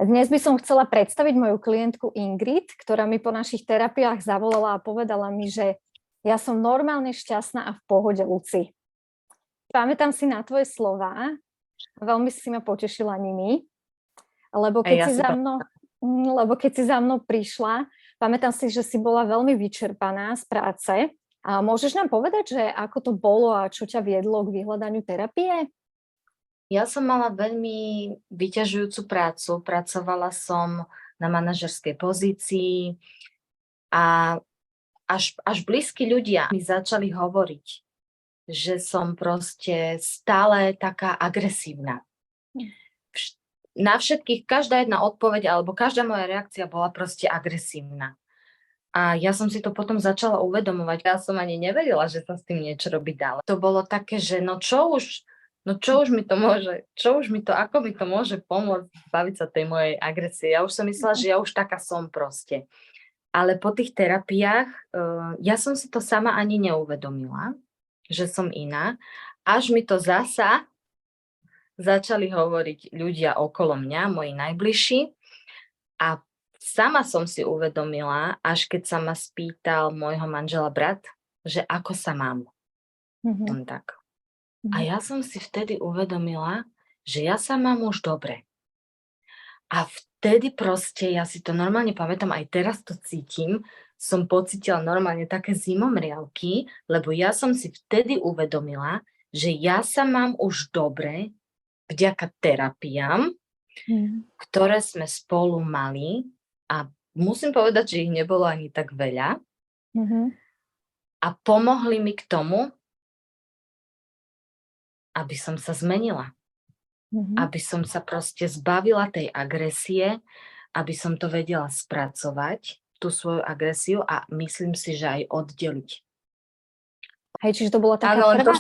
Dnes by som chcela predstaviť moju klientku Ingrid, ktorá mi po našich terapiách zavolala a povedala mi, že ja som normálne šťastná a v pohode, Luci. Pamätám si na tvoje slová, veľmi si ma potešila nimi, lebo keď si za mnou prišla, pamätám si, že si bola veľmi vyčerpaná z práce. A môžeš nám povedať, že ako to bolo a čo ťa viedlo k vyhľadaniu terapie? Ja som mala veľmi vyťažujúcu prácu, pracovala som na manažerskej pozícii a až blízki ľudia mi začali hovoriť, že som proste stále taká agresívna. Na všetkých, každá jedna odpoveď alebo každá moja reakcia bola proste agresívna. A ja som si to potom začala uvedomovať. Ja som ani neverila, že sa s tým niečo robí ďalej. To bolo také, že čo už mi to ako mi to môže pomôcť baviť sa tej mojej agresie. Ja už som myslela, že ja už taká som proste. Ale po tých terapiách ja som si to sama ani neuvedomila, že som iná. Až mi to zasa začali hovoriť ľudia okolo mňa, moji najbližší. A sama som si uvedomila, až keď sa ma spýtal môjho manžela brat, že ako sa mám. On tak. A ja som si vtedy uvedomila, že ja sa mám už dobre. A vtedy proste, ja si to normálne pamätám, aj teraz to cítim, som pocítila normálne také zimomriavky, lebo ja som si vtedy uvedomila, že ja sa mám už dobre vďaka terapiám, ktoré sme spolu mali. A musím povedať, že ich nebolo ani tak veľa. A pomohli mi k tomu, aby som sa zmenila. Aby som sa proste zbavila tej agresie, aby som to vedela spracovať, tú svoju agresiu a myslím si, že aj oddeliť. Hej, čiže to bola taká prvá...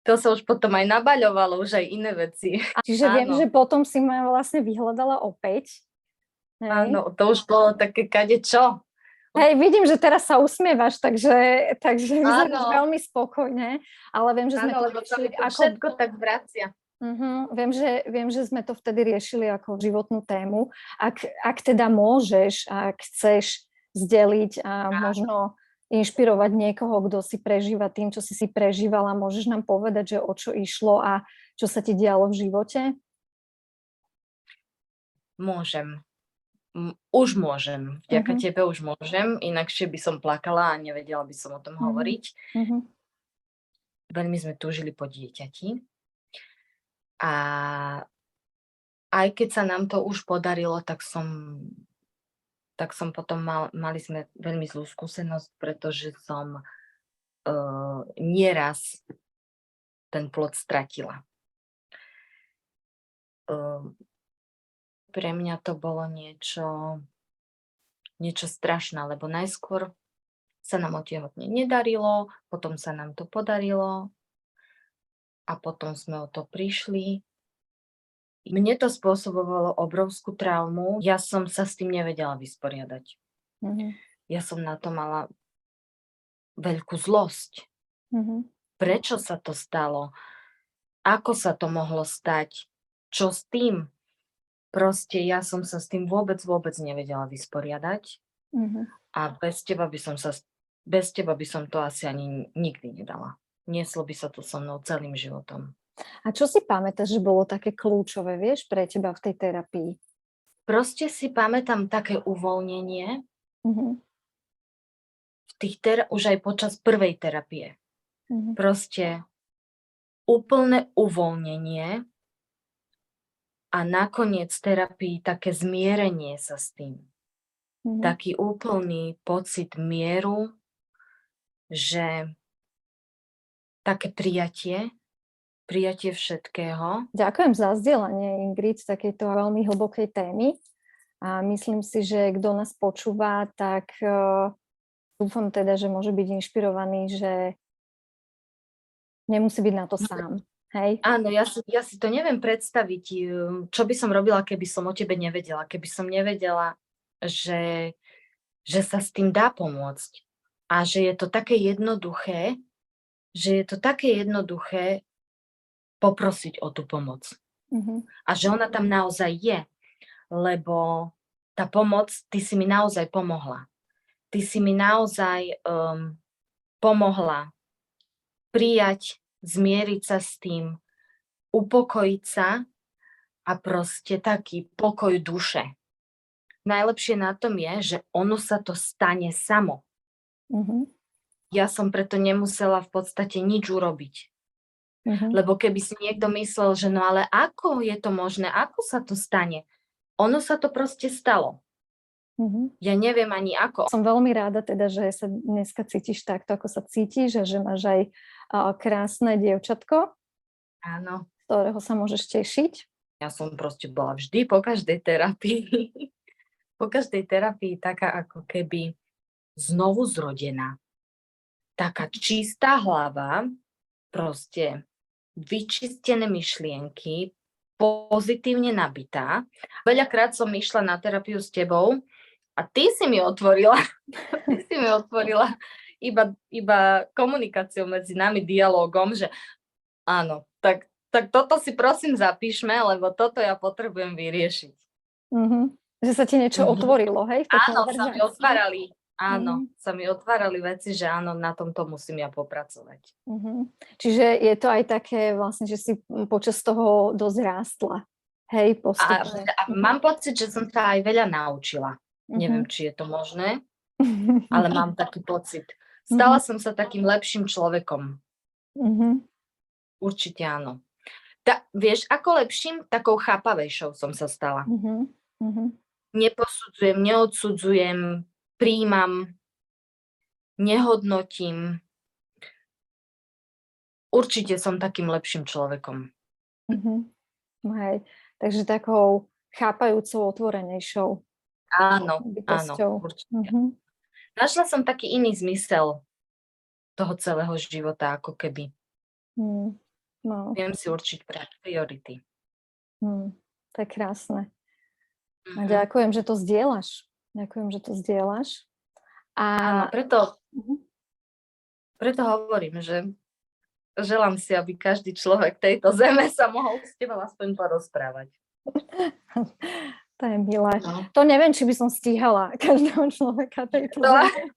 To sa už potom aj nabaľovalo, už aj iné veci. Čiže viem, že potom si ma vlastne vyhľadala opäť. Hej. Áno, to už bolo také kadečo. Hej, vidím, že teraz sa usmievaš, takže vyzeráš veľmi spokojne, ale viem, že sme to riešili ako... Všetko tak vracia. Viem, že sme to vtedy riešili ako životnú tému. Ak teda môžeš, ak chceš zdeliť a možno inšpirovať niekoho, kto si prežíva tým, čo si prežívala, môžeš nám povedať, že o čo išlo a čo sa ti dialo v živote? Môžem. Už môžem. Vďaka tebe už môžem. Inakšie by som plakala a nevedela by som o tom hovoriť. Veľmi sme túžili po dieťati. A aj keď sa nám to už podarilo, tak som potom mali sme veľmi zlú skúsenosť, pretože som nieraz ten plod stratila. Pre mňa to bolo niečo strašné, lebo najskôr sa nám otehotniť nedarilo, potom sa nám to podarilo a potom sme o to prišli. Mne to spôsobovalo obrovskú traumu. Ja som sa s tým nevedela vysporiadať. Ja som na to mala veľkú zlosť. Prečo sa to stalo? Ako sa to mohlo stať? Čo s tým? Proste ja som sa s tým vôbec nevedela vysporiadať. A bez teba by som to asi ani nikdy nedala. Nieslo by sa to so mnou celým životom. A čo si pamätáš, že bolo také kľúčové, vieš, pre teba v tej terapii? Proste si pamätám také uvoľnenie už aj počas prvej terapie. Proste úplné uvoľnenie a nakoniec terapii také zmierenie sa s tým. Taký úplný pocit mieru, že také prijatie všetkého. Ďakujem za zdieľanie, Ingrid, takejto veľmi hlbokej témy. A myslím si, že kto nás počúva, tak dúfam teda, že môže byť inšpirovaný, že nemusí byť na to sám. Hej? Áno, ja si to neviem predstaviť, čo by som robila, keby som o tebe nevedela. Keby som nevedela, že sa s tým dá pomôcť. A že je to také jednoduché, poprosiť o tú pomoc. A že ona tam naozaj je. lebo tá pomoc, ty si mi naozaj pomohla. Ty si mi naozaj pomohla prijať, zmieriť sa s tým, upokojiť sa a proste taký pokoj duše. Najlepšie na tom je, že ono sa to stane samo. Ja som preto nemusela v podstate nič urobiť. Lebo keby si niekto myslel, že no ale ako je to možné, ako sa to stane? Ono sa to proste stalo. Ja neviem ani ako. Som veľmi ráda teda, že sa dneska cítiš takto, ako sa cítiš, a že máš aj krásne dievčatko, Áno. z ktorého sa môžeš tešiť. Ja som proste bola vždy po každej terapii. Po každej terapii taká ako keby znovu zrodená. Taká čistá hlava, proste vyčistené myšlienky, pozitívne nabitá. Veľakrát som išla na terapiu s tebou a ty si mi otvorila iba komunikáciou medzi nami, dialógom, že áno, tak toto si prosím zapíšme, lebo toto ja potrebujem vyriešiť. Že sa ti niečo otvorilo, hej? Áno, sa mi otvárali veci, že áno, na tomto musím ja popracovať. Čiže je to aj také vlastne, že si počas toho dosť rástla, hej, postupne. A mám pocit, že som sa aj veľa naučila. Neviem, či je to možné, ale mám taký pocit. Stala som sa takým lepším človekom. Určite áno. Vieš, ako lepším? Takou chápavejšou som sa stala. Neposudzujem, neodsudzujem, prijímam, nehodnotím. Určite som takým lepším človekom. Hej. Takže takou chápajúcou, otvorenejšou. Áno, určite. Našla som taký iný zmysel toho celého života, ako keby. Viem si určiť priority. To je krásne. A ďakujem, že to zdieľaš. Áno, preto hovorím, že želám si, aby každý človek tejto zeme sa mohol s tebou aspoň porozprávať. To je milé. No. To neviem, či by som stíhala každého človeka tejto zeme.